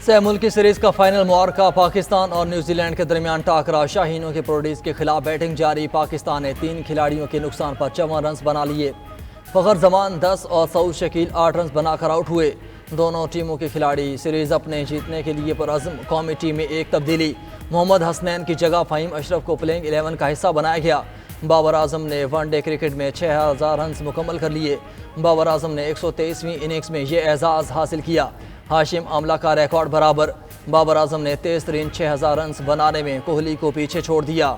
سہ ملکی سیریز کا فائنل معرکہ پاکستان اور نیوزی لینڈ کے درمیان ٹاکرا، شاہینوں کے پروڈیوس کے خلاف بیٹنگ جاری۔ پاکستان نے 3 کھلاڑیوں کے نقصان پر 54 رنز بنا لیے۔ فخر زمان 10 اور سعود شکیل 8 رنز بنا کر آؤٹ ہوئے۔ دونوں ٹیموں کے کھلاڑی سیریز اپنے جیتنے کے لیے پرعزم۔ قومی ٹیم میں ایک تبدیلی، محمد حسنین کی جگہ فہیم اشرف کو پلینگ 11 کا حصہ بنایا گیا۔ بابر اعظم نے ون ڈے کرکٹ میں 6000 رنز مکمل کر لیے۔ بابر اعظم نے 123ویں اننگز میں یہ اعزاز حاصل کیا۔ ہاشم آملہ کا ریکارڈ برابر۔ بابر اعظم نے تیز ترین 6000 رنز بنانے میں کوہلی کو پیچھے چھوڑ دیا۔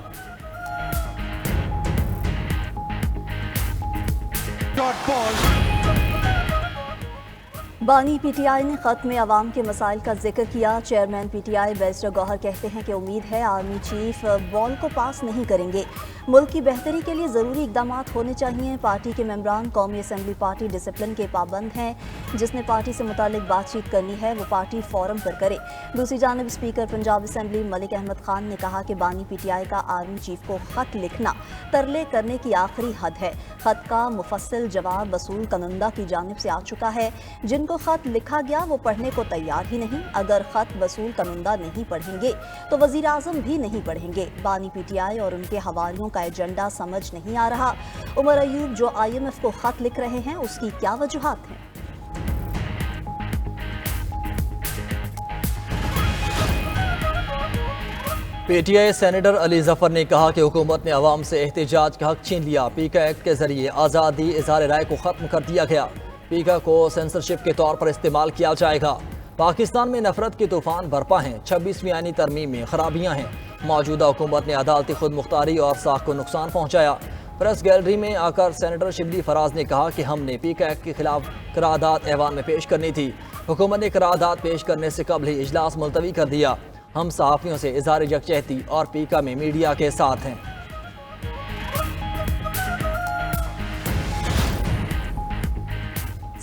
بانی پی ٹی آئی نے خط میں عوام کے مسائل کا ذکر کیا۔ Chairman P T I barrister Gohar کہتے ہیں کہ امید ہے آرمی چیف بال کو پاس نہیں کریں گے۔ ملک کی بہتری کے لیے ضروری اقدامات ہونے چاہیے۔ پارٹی کے ممبران قومی اسمبلی پارٹی ڈسپلن کے پابند ہیں۔ جس نے پارٹی سے متعلق بات چیت کرنی ہے وہ پارٹی فورم پر کرے۔ دوسری جانب اسپیکر پنجاب اسمبلی ملک احمد خان نے کہا کہ بانی پی ٹی آئی کا آرمی چیف کو خط لکھنا ترلے کرنے کی آخری حد ہے۔ خط کا مفصل جواب وصول کنندہ کی جانب سے آ چکا ہے۔ جن کو خط لکھا گیا وہ پڑھنے کو تیار ہی نہیں۔ اگر خط وصول کنندہ نہیں پڑھیں گے تو وزیر اعظم بھی نہیں پڑھیں گے۔ بانی پی ٹی آئی اور ان کے حوالیوں کا ایجنڈا سمجھ نہیں آ رہا۔ عمر ایوب جو آئی ایم ایف کو خط لکھ رہے ہیں اس کی کیا وجوہات ہیں؟ پی ٹی آئی سینیٹر علی ظفر نے کہا کہ حکومت نے عوام سے احتجاج کا حق چھین لیا۔ پیکا ایکٹ کے ذریعے آزادی اظہار رائے کو ختم کر دیا گیا۔ پیکا کو سینسرشپ کے طور پر استعمال کیا جائے گا۔ پاکستان میں نفرت کے طوفان برپا ہیں۔ 26ویں آئینی ترمیم میں خرابیاں ہیں۔ موجودہ حکومت نے عدالتی خود مختاری اور ساکھ کو نقصان پہنچایا۔ پریس گیلری میں آ کر سینیٹر شبلی فراز نے کہا کہ ہم نے پیکا ایکٹ کے خلاف قرارداد ایوان میں پیش کرنی تھی۔ حکومت نے قرارداد پیش کرنے سے قبل ہی اجلاس ملتوی کر دیا۔ ہم صحافیوں سے اظہار یکجہتی اور پیکا میں میڈیا کے ساتھ ہیں۔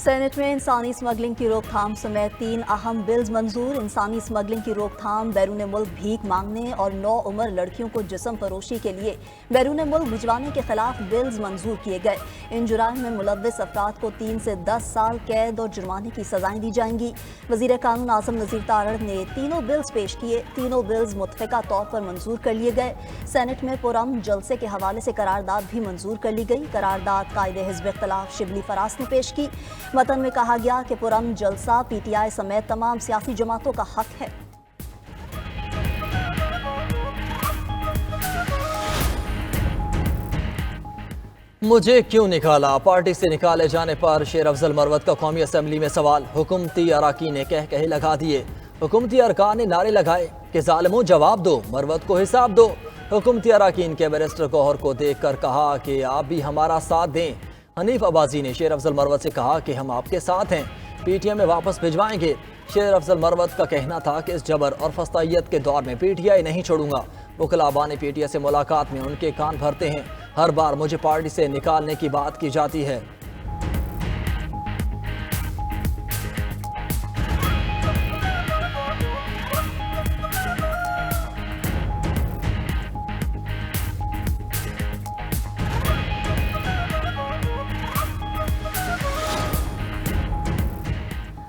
سینٹ میں انسانی اسمگلنگ کی روک تھام سمیت 3 اہم بلز منظور۔ انسانی اسمگلنگ کی روک تھام، بیرون ملک بھیک مانگنے اور نو عمر لڑکیوں کو جسم فروشی کے لیے بیرون ملک بھجوانے کے خلاف بلز منظور کیے گئے۔ ان جرائم میں ملوث افراد کو 3 سے 10 سال قید اور جرمانے کی سزائیں دی جائیں گی۔ وزیر قانون اعظم نذیر تارڑ نے تینوں بلز پیش کیے۔ تینوں بلز متفقہ طور پر منظور کر لیے گئے۔ سینٹ میں پرامن جلسے کے حوالے سے قرارداد بھی منظور کر لی گئی۔ قرارداد قائد حزب اختلاف شبلی فراز نے پیش کی۔ متن میں کہا گیا کہ پرامن جلسہ پی ٹی آئی سمیت تمام سیاسی جماعتوں کا حق ہے۔ مجھے کیوں نکالا؟ پارٹی سے نکالے جانے پر شیر افضل مروت کا قومی اسمبلی میں سوال۔ حکومتی اراکین نے کہے لگا دیے۔ حکومتی ارکان نے نعرے لگائے کہ ظالموں جواب دو، مروت کو حساب دو۔ حکومتی اراکین کے بیرسٹر گوہر کو دیکھ کر کہا کہ آپ بھی ہمارا ساتھ دیں۔ حنیف عباسی نے شیر افضل مروت سے کہا کہ ہم آپ کے ساتھ ہیں، پی ٹی آئی میں واپس بھجوائیں گے۔ شیر افضل مروت کا کہنا تھا کہ اس جبر اور فسطائیت کے دور میں پی ٹی آئی نہیں چھوڑوں گا۔ وکلاء بانی پی ٹی آئی سے ملاقات میں ان کے کان بھرتے ہیں۔ ہر بار مجھے پارٹی سے نکالنے کی بات کی جاتی ہے۔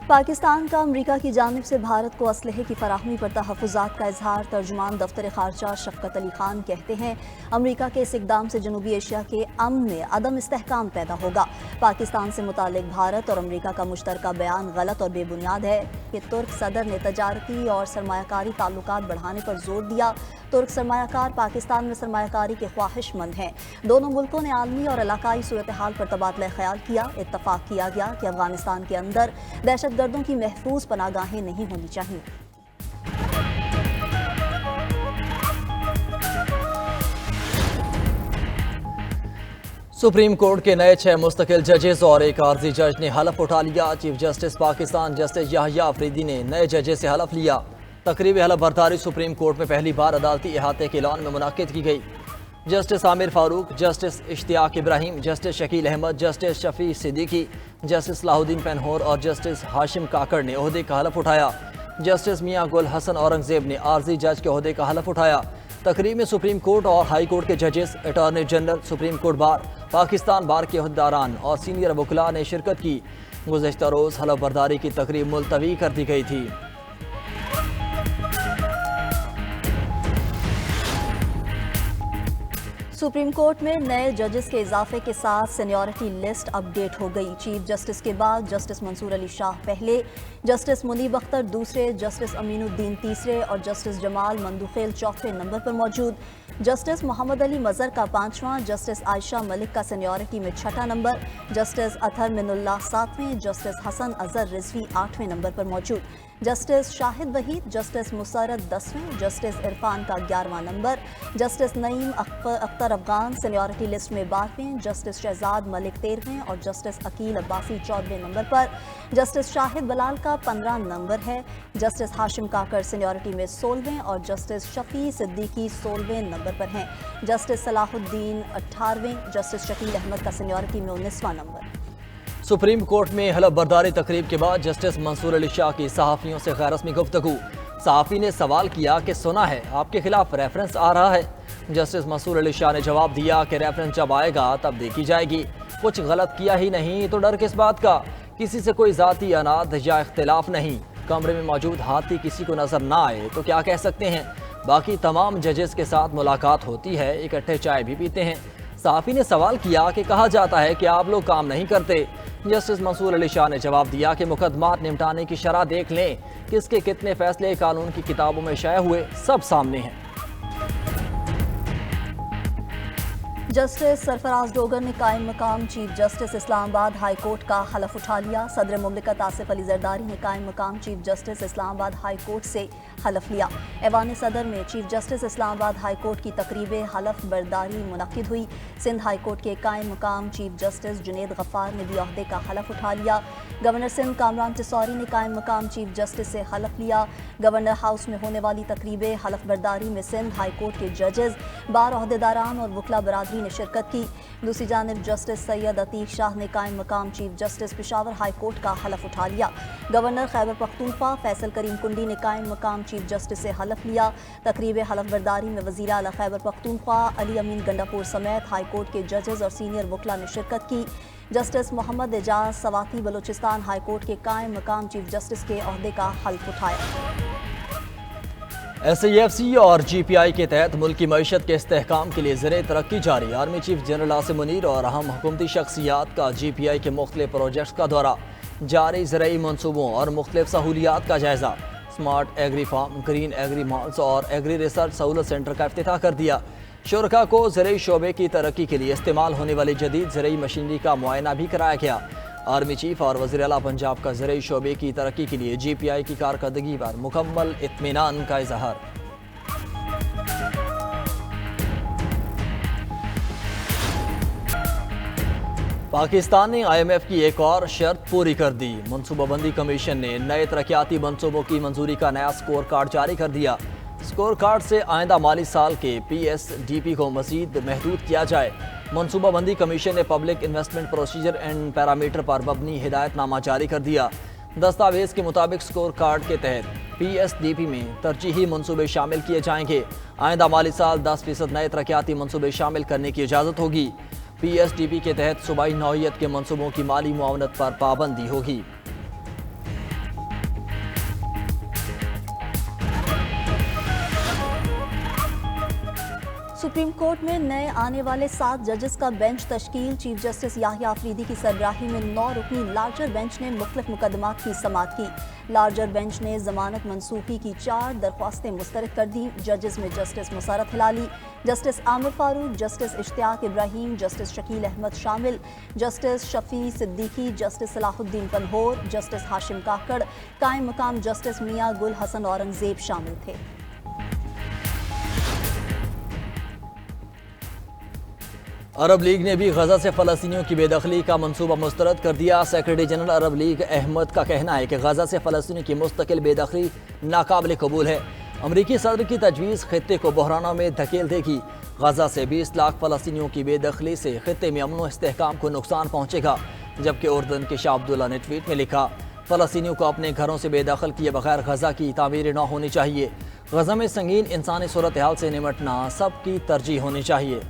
پاکستان کا امریکہ کی جانب سے بھارت کو اسلحے کی فراہمی پر تحفظات کا اظہار۔ ترجمان دفتر خارجہ شفقت علی خان کہتے ہیں امریکہ کے اس اقدام سے جنوبی ایشیا کے امن میں عدم استحکام پیدا ہوگا۔ پاکستان سے متعلق بھارت اور امریکہ کا مشترکہ بیان غلط اور بے بنیاد ہے کہ ترک صدر نے تجارتی اور سرمایہ کاری تعلقات بڑھانے پر زور دیا۔ ترک سرمایہ کار پاکستان میں سرمایہ کاری کے خواہش مند ہیں۔ دونوں ملکوں نے عالمی اور علاقائی صورتحال پر تبادلہ خیال کیا۔ اتفاق کیا گیا کہ افغانستان کے اندر دہشت گردوں کی محفوظ پناہ گاہیں نہیں ہونی چاہیے۔ سپریم کورٹ کے نئے 6 مستقل ججز اور ایک عارضی جج نے حلف اٹھا لیا۔ چیف جسٹس پاکستان جسٹس یحییٰ آفریدی نے نئے ججز سے حلف لیا۔ تقریب حلف برداری سپریم کورٹ میں پہلی بار عدالتی احاطے کے اعلان میں منعقد کی گئی۔ جسٹس عامر فاروق، جسٹس اشتیاق ابراہیم، جسٹس شکیل احمد، جسٹس شفیع صدیقی، جسٹس صلاح الدین پنہور اور جسٹس ہاشم کاکڑ نے عہدے کا حلف اٹھایا۔ جسٹس میاں گل حسن اورنگزیب نے عارضی جج کے عہدے کا حلف اٹھایا۔ تقریب میں سپریم کورٹ اور ہائی کورٹ کے ججز، attorney general, supreme court bar, Pakistan bar کے عہدیداران اور سینئر وکلاء نے شرکت کی۔ گزشتہ روز حلف برداری کی تقریب ملتوی کر دی گئی تھی۔ सुप्रीम कोर्ट में नए जजेस के इजाफे के साथ सीनियरिटी लिस्ट अपडेट हो गई। चीफ जस्टिस के बाद जस्टिस मंसूर अली शाह पहले, जस्टिस मुनीब अख्तर दूसरे, जस्टिस अमीनुद्दीन तीसरे और जस्टिस जमाल मंदुखेल चौथे नंबर पर मौजूद। जस्टिस मोहम्मद अली मजहर का 5वां, जस्टिस आयशा मलिक का सीनियरिटी में 6ठा नंबर, जस्टिस अतहर मिनुल्लाह 7वें, जस्टिस हसन अजहर रिजवी 8वें नंबर पर मौजूद। जस्टिस शाहिद वहीद, जस्टिस मुसरत 10वें, जस्टिस इरफान का 11वां नंबर, justice Naeem Akhtar Afghan seniority list में 12वें, जस्टिस शहजाद मलिक 13वें और जस्टिस अकील अब्बासी 14वें नंबर पर। जस्टिस शाहिद बलाल का 15 नंबर है। जस्टिस हाशिम काकर सीनियरिटी में 16वें और जस्टिस शफी सिद्दीकी 16वें नंबर पर हैं। जस्टिस सलाहुद्दीन 18वें, जस्टिस शकील अहमद का सीनियरिटी में 19वां नंबर। सुप्रीम कोर्ट में हलफ बर्दारी तकरीब के बाद जस्टिस मंसूर अली शाह की सहाफ़ियों से गैर रस्मी गुफ्तगू। सहाफ़ी ने सवाल किया कि सुना है आपके खिलाफ रेफरेंस आ रहा है। जस्टिस मंसूर अली शाह ने जवाब दिया कि रेफरेंस जब आएगा तब देखी जाएगी, कुछ गलत किया ही नहीं तो डर किस बात का, किसी से कोई ज़ाती अनाद या इख्तिलाफ नहीं। कमरे में मौजूद हाथी किसी को नज़र ना आए तो क्या कह सकते हैं। बाकी तमाम जजेस के साथ मुलाकात होती है, इकट्ठे चाय भी पीते हैं। सहाफ़ी ने सवाल किया कि कहा जाता है कि आप लोग काम नहीं करते। जस्टिस मंसूर अली शाह ने जवाब दिया कि मुकदमात निपटाने की शरह देख लें, किसके कितने फैसले कानून की किताबों में शाया हुए सब सामने हैं। जस्टिस सरफराज डोगर ने कायम मकाम chief justice Islamabad high court का हलफ उठा लिया। सदर मुमलिकत आसिफ अली जरदारी ने कायम मकाम chief justice Islamabad high court से हलफ लिया। ऐवान सदर में chief justice Islamabad high court की तकरीब हलफ बर्दारी मुनक्किद हुई। सिंध हाई कोर्ट के कायम मकाम चीफ जस्टिस जुनेद गफ्फार ने भी ओहदे का हलफ उठा लिया। गवर्नर सिंध कामरान तिसौरी ने कायम मकाम चीफ जस्टिस से हलफ लिया। गवर्नर हाउस में होने वाली तकरीब हलफ बर्दारी में सिंध हाई कोर्ट के जजेस, बार ओहदेदारान और वकला बरादरी ने शिरकत की। दूसरी जानिब जस्टिस सैयद अतीक शाह ने कायम मकाम chief justice Peshawar high court का हलफ उठा लिया। गवर्नर खैबर पख्तूनख्वा फैसल करीम कुंडी ने कायम मकाम चीफ जस्टिस से हलफ लिया। तकरीब हलफ बर्दारी में वज़ीर आला खैबर पख्तूनख्वा अली अमीन गंडापुर समेत हाई कोर्ट के जजेस और सीनियर वकला ने शिरकत की। Justice Mohammad Ejaz Swati Balochistan high court के कायम मकाम चीफ जस्टिस के ओहदे का हल्फ उठाया। SAFC और GPI के तहत मुल्क की मईशत के इस्तेहकाम के लिए ज़रिए तरक्की जारी। Army chief general Asim Munir और अहम हुकूमती शख्सियात का GPI के मुख्तलिफ प्रोजेक्ट्स का दौरा, जारी ज़रई मनसूबों और मुख्तलिफ सहूलियात का जायज़ा। Smart agri farm, green agri malls और एग्री रिसर्च सहूलत सेंटर का इफ्तिताह कर दिया। शुरका को ज़रई शोबे की तरक्की के लिए इस्तेमाल होने वाली जदीद ज़रई मशीनरी का मुआयना भी कराया गया। आर्मी चीफ और वज़ीर आला पंजाब का ज़रई शोबे की तरक्की के लिए GPI की कारकर्दगी पर मुकम्मल इत्मीनान का इजहार। पाकिस्तान ने IMF की एक और शर्त पूरी कर दी। मनसूबाबंदी कमीशन ने नए तरक्याती मनसूबों की मंजूरी का नया स्कोर कार्ड जारी कर दिया। स्कोर कार्ड से आइंदा माली साल के PSDP को मज़ीद महदूद किया जाए। मनसूबाबंदी कमीशन ने public investment procedure and parameter पर मबनी हिदायतनामा जारी कर दिया। दस्तावेज़ के मुताबिक स्कोर कार्ड के तहत PSDP में तरजीही मनसूबे शामिल किए जाएंगे। आइंदा माली साल 10% नए तरक्याती मनसूबे शामिल करने की इजाज़त होगी। PSDP के तहत सूबाई नौइयत के मनसूबों की माली मुआवनत पर पाबंदी होगी। सुप्रीम कोर्ट में नए आने वाले 7 जजेस का बेंच तश्कील। चीफ जस्टिस याहिया आफरीदी की सरबराही में 9 रुकनी लार्जर बेंच ने मुख्तलिफ मुकदमात की समाअत की। लार्जर बेंच ने जमानत मनसूखी की 4 दरख्वास्तें मुस्तरद कर दी। जजेस में justice Musarrat Hilali, justice Aamer Farooq, justice Ishtiaq Ibrahim, justice Shakeel Ahmad शामिल, justice Shafi Siddiqui, justice Salahuddin Panhwar, justice Hashim Kakar, कायम मकाम जस्टिस मियां गुल हसन औरंगजेब शामिल थे। अरब लीग ने भी गजा से फ़लस्तीनियों की बेदखली का मंसूबा मुस्तरद कर दिया। सेक्रेटरी जनरल अरब लीग अहमद का कहना है कि गजा से फ़लस्तीनियों की मुस्तकिल बेदखली नाकाबिल कबूल है। अमरीकी सदर की तजवीज़ खित्ते को बहरानों में धकेल देगी। गजा से 20 लाख फ़लस्तीनियों की बेदखली से खित्ते में अमन व इस्तेहकाम को नुकसान पहुँचेगा। जबकि उर्दन के शाह अब्दुल्ला ने ट्वीट में लिखा, फ़लस्तीनियों को अपने घरों से बेदखल किए बगैर गजा की तामीर न होनी चाहिए। गजा में संगीन इंसानी सूरत हाल से निमटना सबकी तरजीह होनी चाहिए।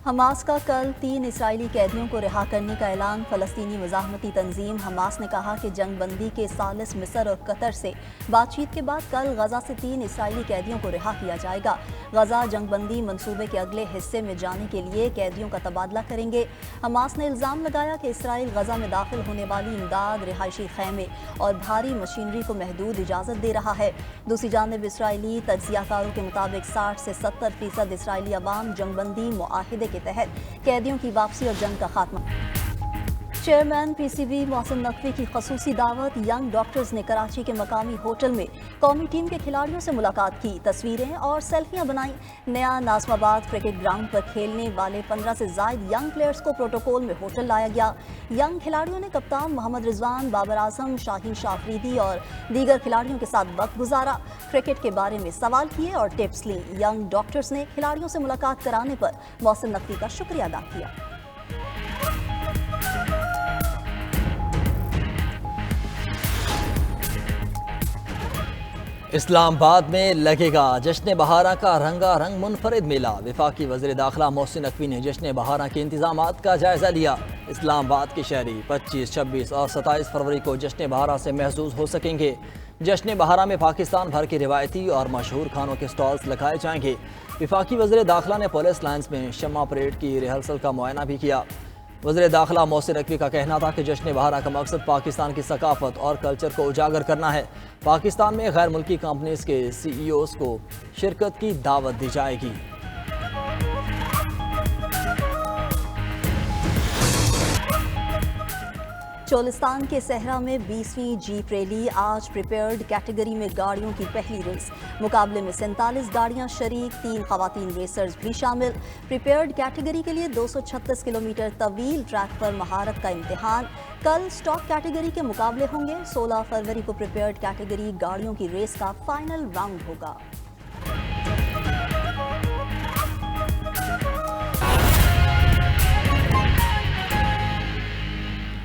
हमास का कल 3 इसराइली कैदियों को रिहा करने का ऐलान। फ़लस्तीनी मज़ाहमती तंजीम हमास ने कहा कि जंग बंदी के सालिस मिस्र और कतर से बातचीत के बाद कल गजा से 3 इसराइली कैदियों को रिहा किया जाएगा। गजा जंग बंदी मनसूबे के अगले हिस्से में जाने के लिए कैदियों का तबादला करेंगे। हमास ने इल्ज़ाम लगाया कि इसराइल गजा में दाखिल होने वाली इमदाद, रिहायशी खैमे और भारी मशीनरी को महदूद इजाज़त दे रहा है। दूसरी जानिब इसराइली तज्ज़ियाकारों के मुताबिक 60 से 70% इसराइली अवाम जंगबंदी मुआहिदे के तहत कैदियों की वापसी और जंग का खात्मा। चेयरमैन पीसीबी मोहसिन नकवी की खसूसी दावत। यंग डॉक्टर्स ने कराची के मकामी होटल में कौमी टीम के खिलाड़ियों से मुलाकात की, तस्वीरें और सेल्फियां बनाई। नया नाज़माबाद क्रिकेट ग्राउंड पर खेलने वाले 15 से ज़ायद यंग प्लेयर्स को प्रोटोकॉल में होटल लाया गया। यंग खिलाड़ियों ने कप्तान मोहम्मद रिजवान, बाबर आजम, शाहीन शाफरीदी और दीगर खिलाड़ियों के साथ वक्त गुजारा। क्रिकेट के बारे में सवाल किए और टिप्स ली। यंग डॉक्टर्स ने खिलाड़ियों से मुलाकात कराने पर मोहसिन नकवी का शुक्रिया अदा किया। इस्लामाबाद में लगेगा जश्न बहारा का रंगारंग मुनफरिद मेला। वफाकी वज़ीर दाखिला मोहसिन नकवी ने जश्न बहारा के इंतजामात का जायज़ा लिया। इस्लामाबाद के शहरी 25, 26 और 27 फरवरी को जश्न बहारा से महसूस हो सकेंगे। जश्न बहारा में पाकिस्तान भर के रिवायती और मशहूर खानों के स्टॉल्स लगाए जाएंगे। वफाकी वज़ीर दाखिला ने पुलिस लाइन्स में शम्मा परेड की रिहर्सल का मुआयना भी किया। वज़ीर दाखिला मोहसिन नकवी का कहना था कि जश्न बहारा का मकसद पाकिस्तान की सकाफत और कल्चर को उजागर करना है। पाकिस्तान में गैर मुल्की कंपनीज के CEOs को शिरकत की दावत दी जाएगी। चोलिस्तान के सहरा में 20वीं जीप रैली। आज प्रिपेयर्ड कैटेगरी में गाड़ियों की पहली रेस। मुकाबले में 47 गाड़ियां शरीक, 3 खवातीन रेसर्स भी शामिल। प्रिपेयर्ड कैटेगरी के लिए 236 किलोमीटर तवील ट्रैक पर महारत का इम्तिहान। कल स्टॉक कैटेगरी के मुकाबले होंगे। 16 फरवरी को प्रिपेयर्ड कैटेगरी गाड़ियों की रेस का फाइनल राउंड होगा।